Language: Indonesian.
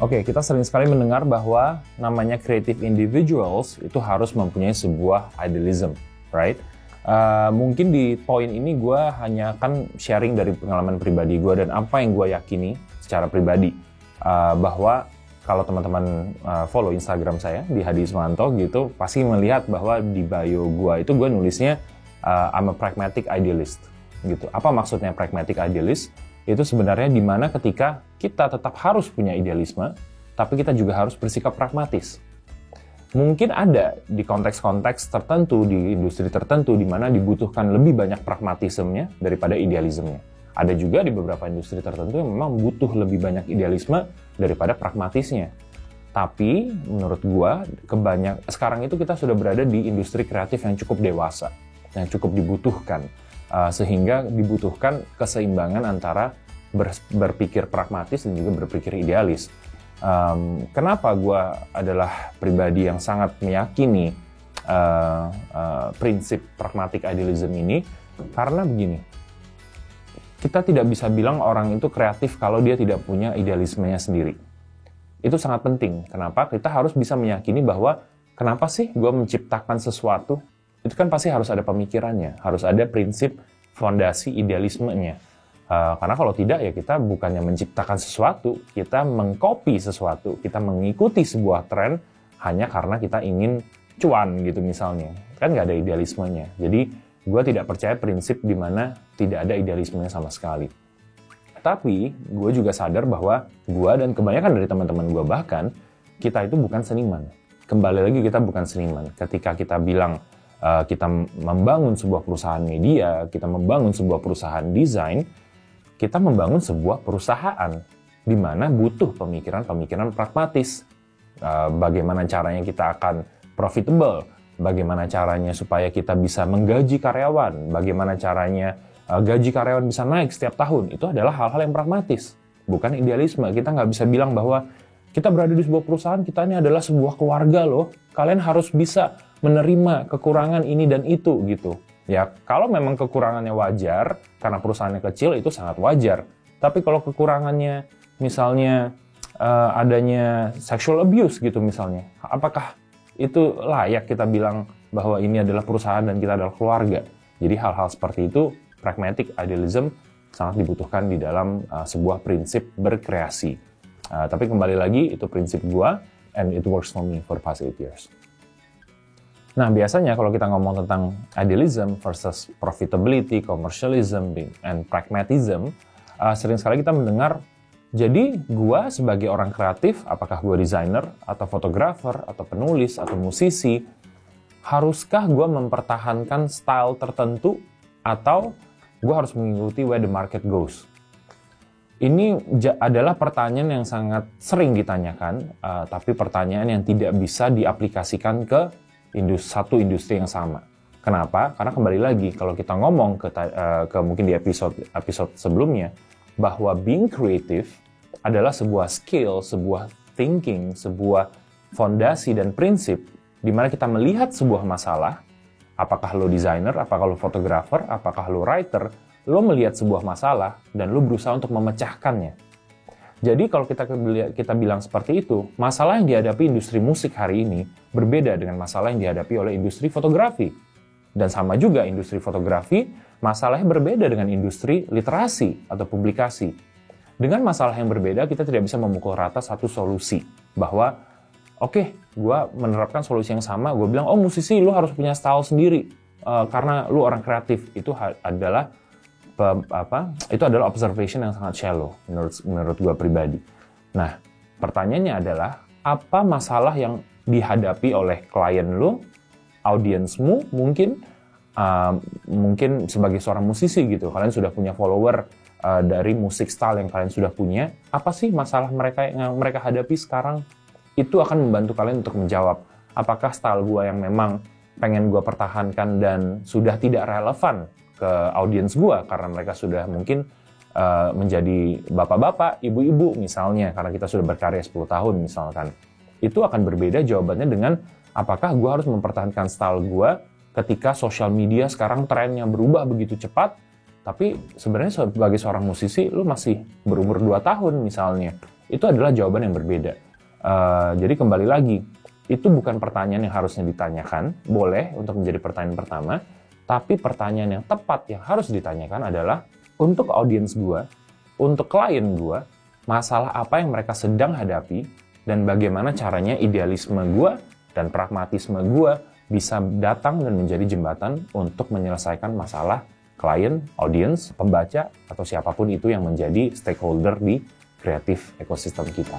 Oke, kita sering sekali mendengar bahwa namanya creative individuals itu harus mempunyai sebuah idealism, right? Mungkin di poin ini gue hanya akan sharing dari pengalaman pribadi gue dan apa yang gue yakini secara pribadi. Bahwa kalau teman-teman follow Instagram saya di Hadi Ismanto gitu, pasti melihat bahwa di bio gue itu gue nulisnya I'm a pragmatic idealist gitu. Apa maksudnya pragmatic idealist? Itu sebenarnya dimana ketika kita tetap harus punya idealisme, tapi kita juga harus bersikap pragmatis. Mungkin ada di konteks-konteks tertentu, di industri tertentu, di mana dibutuhkan lebih banyak pragmatismenya daripada idealismenya. Ada juga di beberapa industri tertentu yang memang butuh lebih banyak idealisme daripada pragmatisnya. Tapi menurut gua, sekarang itu kita sudah berada di industri kreatif yang cukup dewasa, yang cukup dibutuhkan. Sehingga dibutuhkan keseimbangan antara berpikir pragmatis dan juga berpikir idealis. Kenapa gue adalah pribadi yang sangat meyakini prinsip pragmatic idealism ini? Karena begini, kita tidak bisa bilang orang itu kreatif kalau dia tidak punya idealismenya sendiri. Itu sangat penting. Kenapa? Kita harus bisa meyakini bahwa kenapa sih gue menciptakan sesuatu? Itu kan pasti harus ada pemikirannya, harus ada prinsip fondasi idealismenya. Karena kalau tidak ya kita bukannya menciptakan sesuatu, kita mengcopy sesuatu, kita mengikuti sebuah tren hanya karena kita ingin cuan gitu misalnya. Kan nggak ada idealismenya. Jadi gue tidak percaya prinsip di mana tidak ada idealismenya sama sekali. Tapi gue juga sadar bahwa gue dan kebanyakan dari teman-teman gue bahkan, kita itu bukan seniman. Kembali lagi kita bukan seniman. Ketika kita bilang kita membangun sebuah perusahaan media, kita membangun sebuah perusahaan desain, kita membangun sebuah perusahaan di mana butuh pemikiran-pemikiran pragmatis. Bagaimana caranya kita akan profitable, bagaimana caranya supaya kita bisa menggaji karyawan, bagaimana caranya gaji karyawan bisa naik setiap tahun. Itu adalah hal-hal yang pragmatis, bukan idealisme. Kita nggak bisa bilang bahwa kita berada di sebuah perusahaan, kita ini adalah sebuah keluarga loh. Kalian harus bisa menerima kekurangan ini dan itu gitu. Ya, kalau memang kekurangannya wajar, karena perusahaannya kecil itu sangat wajar. Tapi kalau kekurangannya misalnya adanya sexual abuse gitu misalnya, apakah itu layak kita bilang bahwa ini adalah perusahaan dan kita adalah keluarga? Jadi hal-hal seperti itu, pragmatic idealism sangat dibutuhkan di dalam sebuah prinsip berkreasi. Tapi kembali lagi, itu prinsip gua, and it works for me for the past 8 years. Nah, biasanya kalau kita ngomong tentang idealism versus profitability, commercialism, and pragmatism, sering sekali kita mendengar, jadi gua sebagai orang kreatif, apakah gua desainer, atau fotografer, atau penulis, atau musisi, haruskah gua mempertahankan style tertentu, atau gua harus mengikuti where the market goes? Ini adalah pertanyaan yang sangat sering ditanyakan, tapi pertanyaan yang tidak bisa diaplikasikan ke satu industri yang sama. Kenapa? Karena kembali lagi, kalau kita ngomong ke mungkin di episode sebelumnya, bahwa being creative adalah sebuah skill, sebuah thinking, sebuah fondasi dan prinsip, di mana kita melihat sebuah masalah, apakah lo desainer, apakah lo fotografer, apakah lo writer, lo melihat sebuah masalah dan lo berusaha untuk memecahkannya. Jadi kalau kita bilang seperti itu, masalah yang dihadapi industri musik hari ini berbeda dengan masalah yang dihadapi oleh industri fotografi. Dan sama juga industri fotografi, masalahnya berbeda dengan industri literasi atau publikasi. Dengan masalah yang berbeda, kita tidak bisa memukul rata satu solusi. Bahwa, oke, gue menerapkan solusi yang sama, gue bilang, oh musisi lu harus punya style sendiri. Karena lu orang kreatif, itu adalah observation yang sangat shallow menurut gue pribadi. Nah, pertanyaannya adalah apa masalah yang dihadapi oleh klien lu, audiensmu mungkin sebagai seorang musisi gitu, kalian sudah punya follower dari musik style yang kalian sudah punya. Apa sih masalah yang mereka hadapi sekarang? Itu akan membantu kalian untuk menjawab apakah style gue yang memang pengen gue pertahankan dan sudah tidak relevan ke audiens gue karena mereka sudah mungkin menjadi bapak-bapak, ibu-ibu misalnya, karena kita sudah berkarya 10 tahun misalkan. Itu akan berbeda jawabannya dengan apakah gue harus mempertahankan style gue ketika sosial media sekarang trennya berubah begitu cepat Tapi sebenarnya sebagai seorang musisi, lu masih berumur 2 tahun misalnya. Itu adalah jawaban yang berbeda. Jadi kembali lagi, itu bukan pertanyaan yang harusnya ditanyakan, boleh untuk menjadi pertanyaan pertama, tapi pertanyaan yang tepat yang harus ditanyakan adalah, untuk audiens gua, untuk klien gua, masalah apa yang mereka sedang hadapi, dan bagaimana caranya idealisme gua dan pragmatisme gua bisa datang dan menjadi jembatan untuk menyelesaikan masalah klien, audiens, pembaca, atau siapapun itu yang menjadi stakeholder di kreatif ekosistem kita.